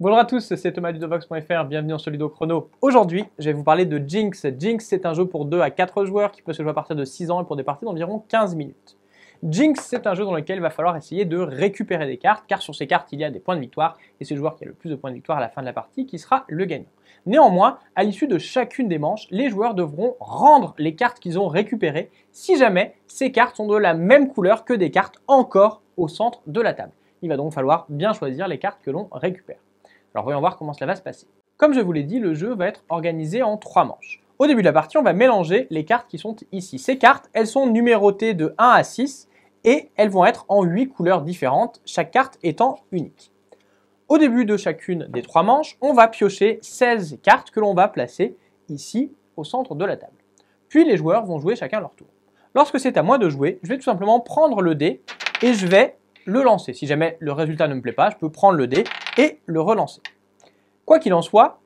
Bonjour à tous, c'est Thomas du Dovox.fr, bienvenue en Solido Chrono. Aujourd'hui, je vais vous parler de Jinx. Jinx, c'est un jeu pour 2 à 4 joueurs qui peut se jouer à partir de 6 ans et pour des parties d'environ 15 minutes. Jinx, c'est un jeu dans lequel il va falloir essayer de récupérer des cartes, car sur ces cartes, il y a des points de victoire, et c'est le joueur qui a le plus de points de victoire à la fin de la partie qui sera le gagnant. Néanmoins, à l'issue de chacune des manches, les joueurs devront rendre les cartes qu'ils ont récupérées si jamais ces cartes sont de la même couleur que des cartes encore au centre de la table. Il va donc falloir bien choisir les cartes que l'on récupère. Alors voyons voir comment cela va se passer. Comme je vous l'ai dit, le jeu va être organisé en 3 manches. Au début de la partie, on va mélanger les cartes qui sont ici. Ces cartes, elles sont numérotées de 1 à 6 et elles vont être en 8 couleurs différentes, chaque carte étant unique. Au début de chacune des 3 manches, on va piocher 16 cartes que l'on va placer ici au centre de la table. Puis les joueurs vont jouer chacun leur tour. Lorsque c'est à moi de jouer, je vais tout simplement prendre le dé et je vais le lancer. Si jamais le résultat ne me plaît pas, je peux prendre le dé et le relancer. Quoi qu'il en soit,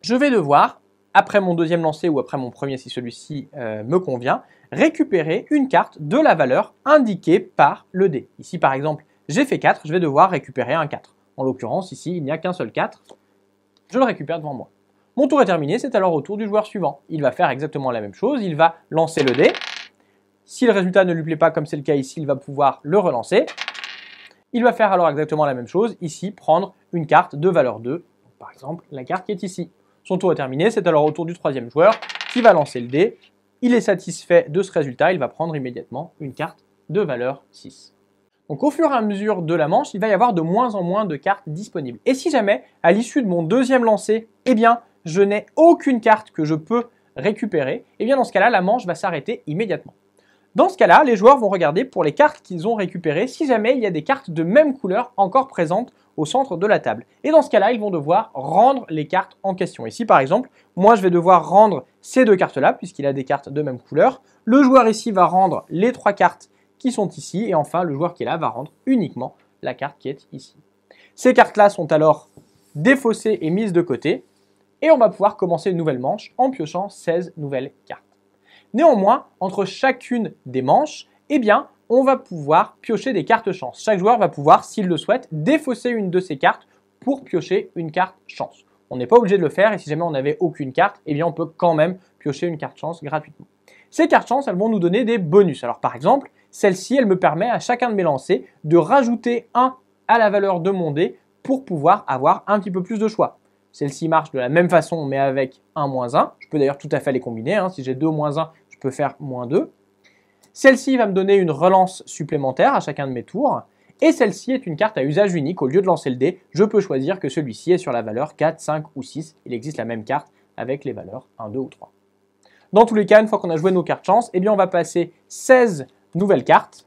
je vais devoir, après mon deuxième lancer ou après mon premier si celui-ci me convient, récupérer une carte de la valeur indiquée par le dé. Ici par exemple, j'ai fait 4, je vais devoir récupérer un 4. En l'occurrence, ici, il n'y a qu'un seul 4. Je le récupère devant moi. Mon tour est terminé, c'est alors au tour du joueur suivant. Il va faire exactement la même chose, il va lancer le dé. Si le résultat ne lui plaît pas, comme c'est le cas ici, il va pouvoir le relancer. Il va faire alors exactement la même chose, ici, prendre une carte de valeur 2, par exemple la carte qui est ici. Son tour est terminé, c'est alors au tour du troisième joueur qui va lancer le dé. Il est satisfait de ce résultat, il va prendre immédiatement une carte de valeur 6. Donc au fur et à mesure de la manche, il va y avoir de moins en moins de cartes disponibles. Et si jamais, à l'issue de mon deuxième lancer, eh bien, je n'ai aucune carte que je peux récupérer, eh bien dans ce cas-là, la manche va s'arrêter immédiatement. Dans ce cas-là, les joueurs vont regarder pour les cartes qu'ils ont récupérées si jamais il y a des cartes de même couleur encore présentes au centre de la table. Et dans ce cas-là, ils vont devoir rendre les cartes en question. Ici, par exemple, moi, je vais devoir rendre ces deux cartes-là, puisqu'il a des cartes de même couleur. Le joueur ici va rendre les 3 cartes qui sont ici. Et enfin, le joueur qui est là va rendre uniquement la carte qui est ici. Ces cartes-là sont alors défaussées et mises de côté. Et on va pouvoir commencer une nouvelle manche en piochant 16 nouvelles cartes. Néanmoins, entre chacune des manches, eh bien, on va pouvoir piocher des cartes chance. Chaque joueur va pouvoir, s'il le souhaite, défausser une de ses cartes pour piocher une carte chance. On n'est pas obligé de le faire et si jamais on n'avait aucune carte, eh bien, on peut quand même piocher une carte chance gratuitement. Ces cartes chance, elles vont nous donner des bonus. Alors par exemple, celle-ci, elle me permet à chacun de mes lancers de rajouter 1 à la valeur de mon dé pour pouvoir avoir un petit peu plus de choix. Celle-ci marche de la même façon mais avec 1 moins 1. Je peux d'ailleurs tout à fait les combiner. Si j'ai 2 moins 1, je peux faire moins 2. Celle-ci va me donner une relance supplémentaire à chacun de mes tours. Et celle-ci est une carte à usage unique. Au lieu de lancer le dé, je peux choisir que celui-ci est sur la valeur 4, 5 ou 6. Il existe la même carte avec les valeurs 1, 2 ou 3. Dans tous les cas, une fois qu'on a joué nos cartes chance, eh bien on va passer 16 nouvelles cartes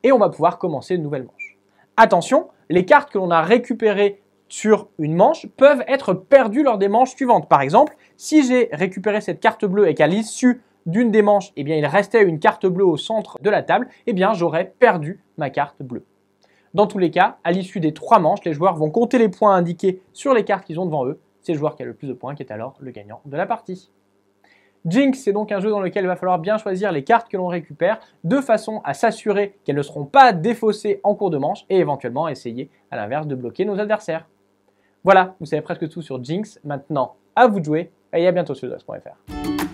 et on va pouvoir commencer une nouvelle manche. Attention, les cartes que l'on a récupérées sur une manche peuvent être perdues lors des manches suivantes. Par exemple, si j'ai récupéré cette carte bleue et qu'à l'issue d'une des manches, eh bien, il restait une carte bleue au centre de la table, eh bien, j'aurais perdu ma carte bleue. Dans tous les cas, à l'issue des 3 manches, les joueurs vont compter les points indiqués sur les cartes qu'ils ont devant eux. C'est le joueur qui a le plus de points qui est alors le gagnant de la partie. Jinx, c'est donc un jeu dans lequel il va falloir bien choisir les cartes que l'on récupère de façon à s'assurer qu'elles ne seront pas défaussées en cours de manche et éventuellement essayer à l'inverse de bloquer nos adversaires. Voilà, vous savez presque tout sur Jinx. Maintenant, à vous de jouer et à bientôt sur Dovox.fr.